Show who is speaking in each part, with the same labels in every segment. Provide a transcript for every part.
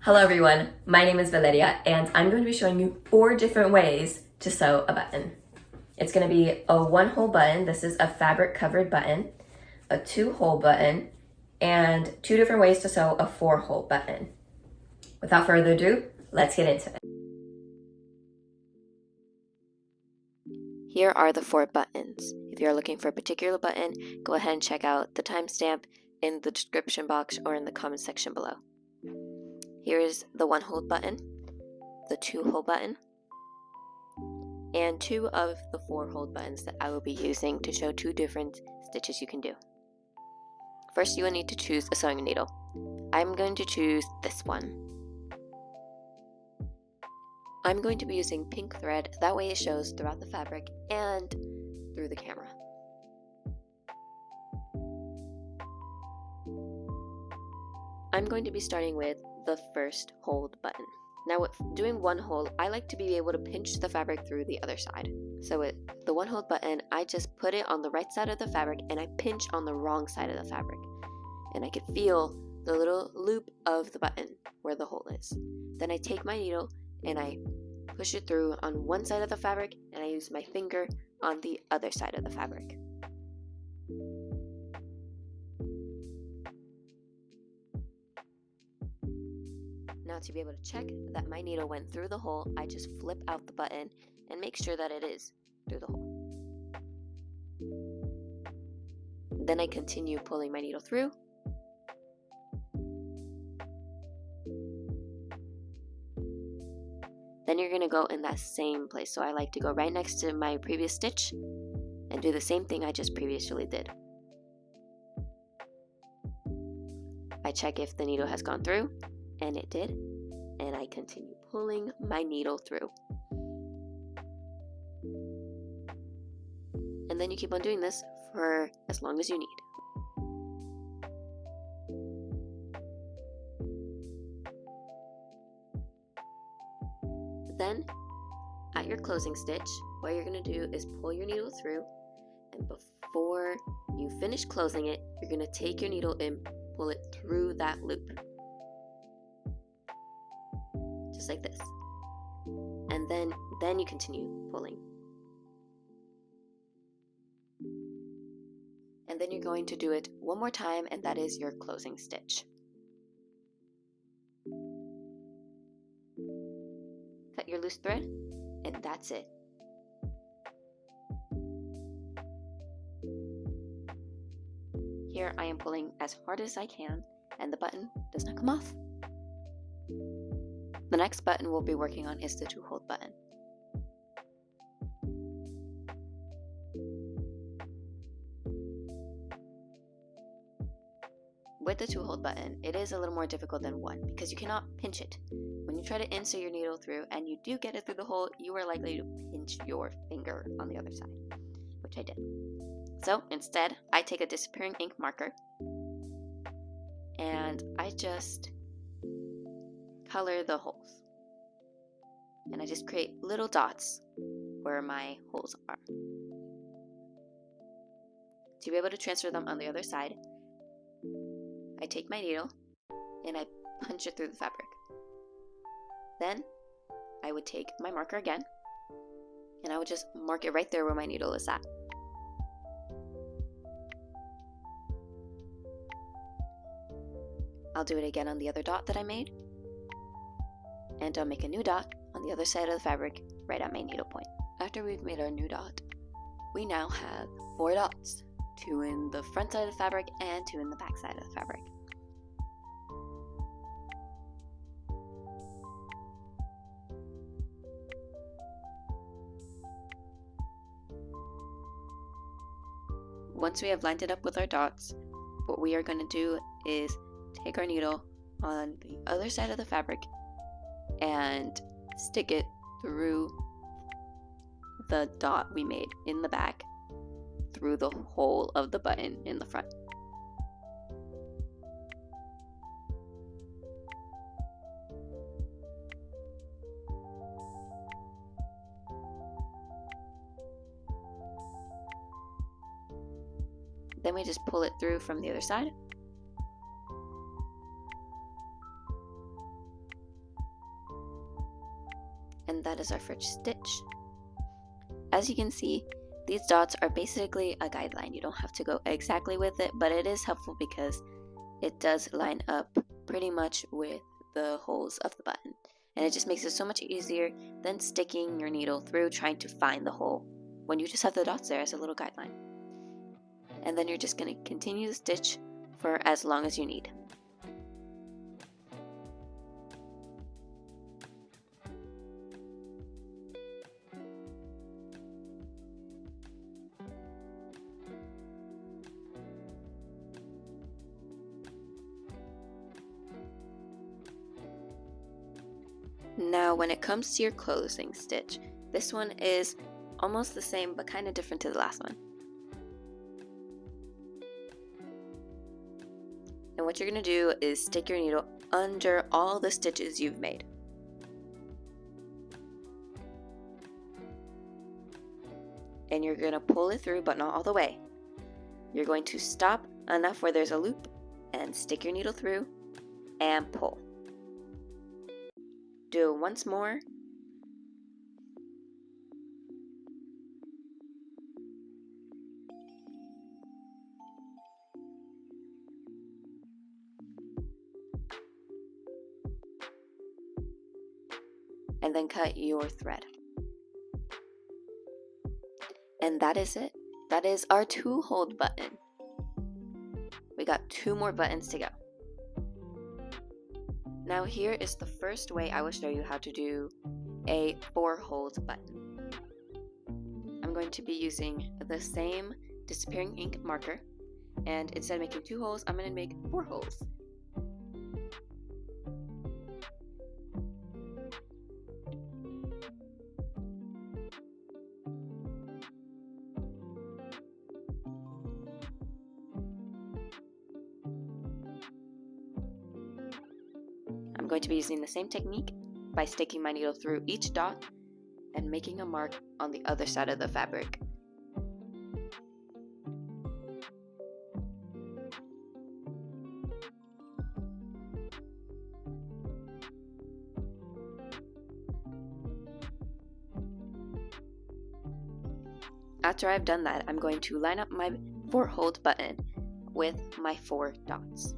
Speaker 1: Hello everyone, my name is Valeria and I'm going to be showing you 4 different ways to sew a button. It's going to be a 1-hole button, this is a fabric covered button, a 2-hole button, and 2 different ways to sew a 4-hole button. Without further ado, let's get into it. Here are the 4 buttons. If you're looking for a particular button, go ahead and check out the timestamp in the description box or in the comment section below. Here is the 1-hole button, the 2-hole button, and 2 of the 4-hole buttons that I will be using to show 2 different stitches you can do. First, you will need to choose a sewing needle. I'm going to choose this one. I'm going to be using pink thread, that way it shows throughout the fabric and through the camera. I'm going to be starting with the first hold button. Now with doing 1 hole, I like to be able to pinch the fabric through the other side. So with the 1-hole button, I just put it on the right side of the fabric and I pinch on the wrong side of the fabric. And I can feel the little loop of the button where the hole is. Then I take my needle and I push it through on one side of the fabric and I use my finger on the other side of the fabric. Now to be able to check that my needle went through the hole, I just flip out the button and make sure that it is through the hole. Then I continue pulling my needle through. Then you're going to go in that same place. So I like to go right next to my previous stitch and do the same thing I just previously did. I check if the needle has gone through. And it did, and I continue pulling my needle through. And then you keep on doing this for as long as you need. Then, at your closing stitch, what you're going to do is pull your needle through, and before you finish closing it, you're going to take your needle and pull it through that loop. Just like this. And then you continue pulling. And then you're going to do it one more time, and that is your closing stitch. Cut your loose thread, and that's it. Here I am pulling as hard as I can, and the button does not come off. The next button we'll be working on is the 2-hole button. With the 2-hole button, it is a little more difficult than 1 because you cannot pinch it. When you try to insert your needle through and you do get it through the hole, you are likely to pinch your finger on the other side, which I did. So instead, I take a disappearing ink marker and I just color the holes, and I just create little dots where my holes are. To be able to transfer them on the other side, I take my needle and I punch it through the fabric. Then I would take my marker again and I would just mark it right there where my needle is at. I'll do it again on the other dot that I made. And I'll make a new dot on the other side of the fabric right at my needle point. After we've made our new dot, we now have 4 dots, 2 in the front side of the fabric and 2 in the back side of the fabric. Once we have lined it up with our dots, what we are going to do is take our needle on the other side of the fabric and stick it through the dot we made in the back through the hole of the button in the front. Then we just pull it through from the other side. And that is our first stitch. As you can see, these dots are basically a guideline. You don't have to go exactly with it, but it is helpful because it does line up pretty much with the holes of the button. And it just makes it so much easier than sticking your needle through trying to find the hole when you just have the dots there as a little guideline. And then you're just going to continue to stitch for as long as you need. Now when it comes to your closing stitch, this one is almost the same but kind of different to the last one. And what you're going to do is stick your needle under all the stitches you've made. And you're going to pull it through, but not all the way. You're going to stop enough where there's a loop and stick your needle through and pull. Do it once more. And then cut your thread. And that is it. That is our 2-hold button. We got 2 more buttons to go. Now here is the first way I will show you how to do a 4-hold button. I'm going to be using the same disappearing ink marker, and instead of making 2 holes, I'm going to make 4 holes. I'm going to be using the same technique by sticking my needle through each dot and making a mark on the other side of the fabric. After I've done that, I'm going to line up my 4-hold button with my 4 dots.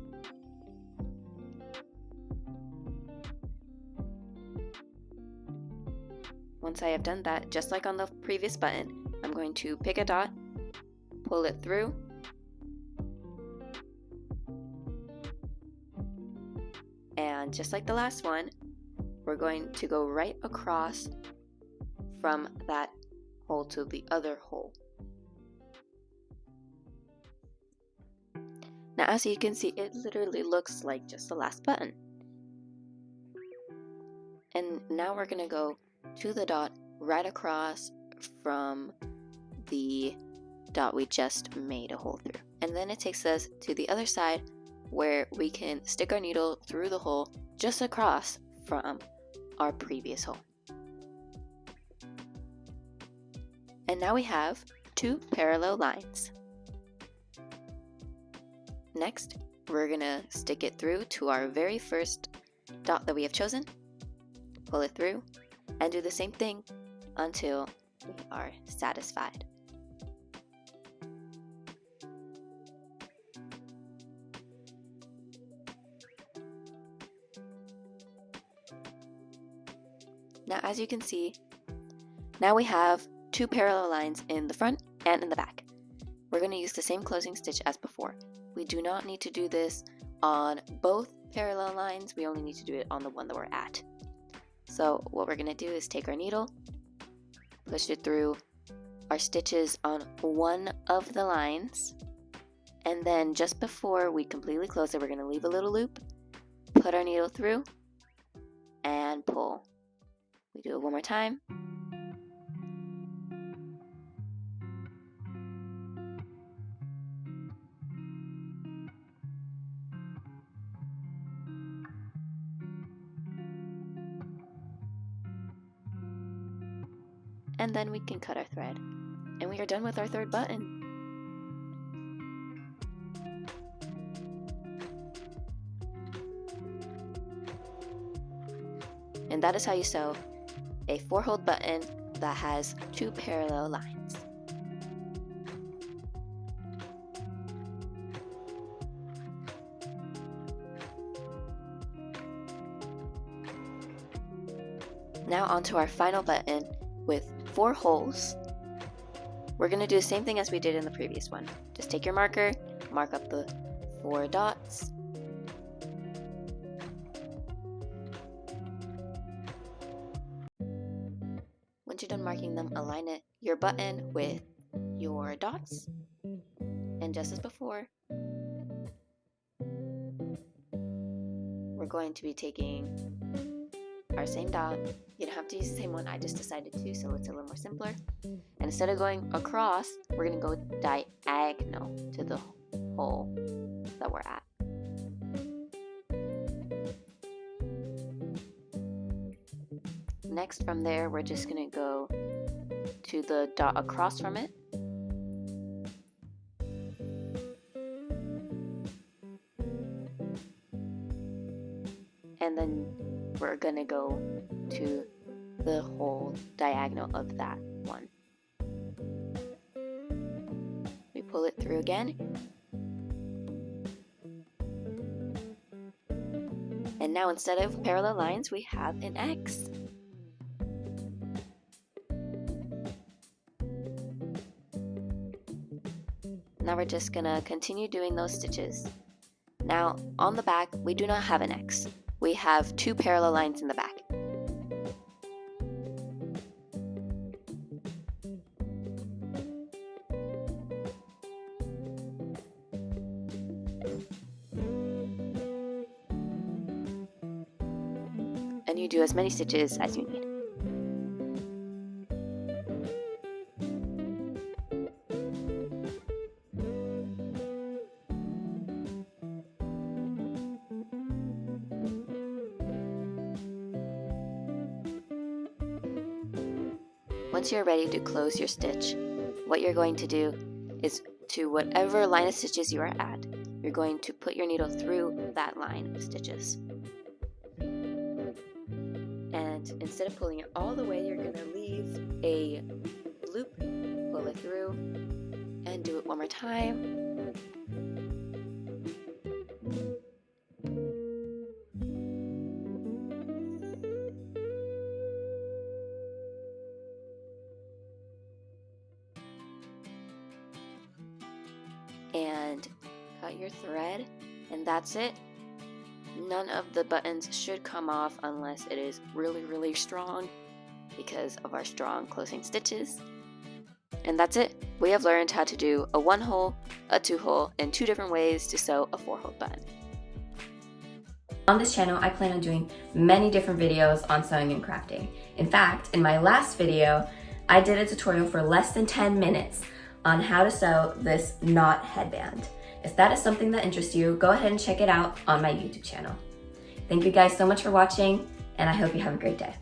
Speaker 1: Once I have done that, just like on the previous button, I'm going to pick a dot, pull it through, and just like the last one, we're going to go right across from that hole to the other hole. Now as you can see, it literally looks like just the last button. And now we're going to go to the dot right across from the dot we just made a hole through. And then it takes us to the other side where we can stick our needle through the hole just across from our previous hole. And now we have 2 parallel lines. Next, we're gonna stick it through to our very first dot that we have chosen, pull it through, and do the same thing until we are satisfied. Now as you can see, now we have 2 parallel lines in the front and in the back. We're going to use the same closing stitch as before. We do not need to do this on both parallel lines, we only need to do it on the one that we're at. So what we're going to do is take our needle, push it through our stitches on one of the lines, and then just before we completely close it, we're going to leave a little loop, put our needle through, and pull. We do it one more time. And then we can cut our thread. And we are done with our 3rd button. And that is how you sew a 4-hole button that has 2 parallel lines. Now onto our final button with 4 holes. We're going to do the same thing as we did in the previous one. Just take your marker, mark up the 4 dots. Once you're done marking them, align your button with your dots. And just as before, we're going to be taking our same dot. You don't have to use the same one, I just decided to, so it's a little more simpler. And instead of going across, we're going to go diagonal to the hole that we're at. Next from there, we're just going to go to the dot across from it. And then we're going to go to the whole diagonal of that one. We pull it through again. And now instead of parallel lines, we have an X. Now we're just gonna continue doing those stitches. Now on the back, we do not have an X. We have 2 parallel lines in the back. And you do as many stitches as you need. Once you're ready to close your stitch, what you're going to do is to whatever line of stitches you are at, you're going to put your needle through that line of stitches. And instead of pulling it all the way, you're going to leave a loop, pull it through, and do it one more time. And cut your thread, and that's it. None of the buttons should come off unless it is really strong because of our strong closing stitches. And that's it. We have learned how to do a 1-hole, a 2-hole, and 2 different ways to sew a 4-hole button. On this channel, I plan on doing many different videos on sewing and crafting. In fact, in my last video, I did a tutorial for less than 10 minutes on how to sew this knot headband. If that is something that interests you, go ahead and check it out on my YouTube channel. Thank you guys so much for watching, and I hope you have a great day.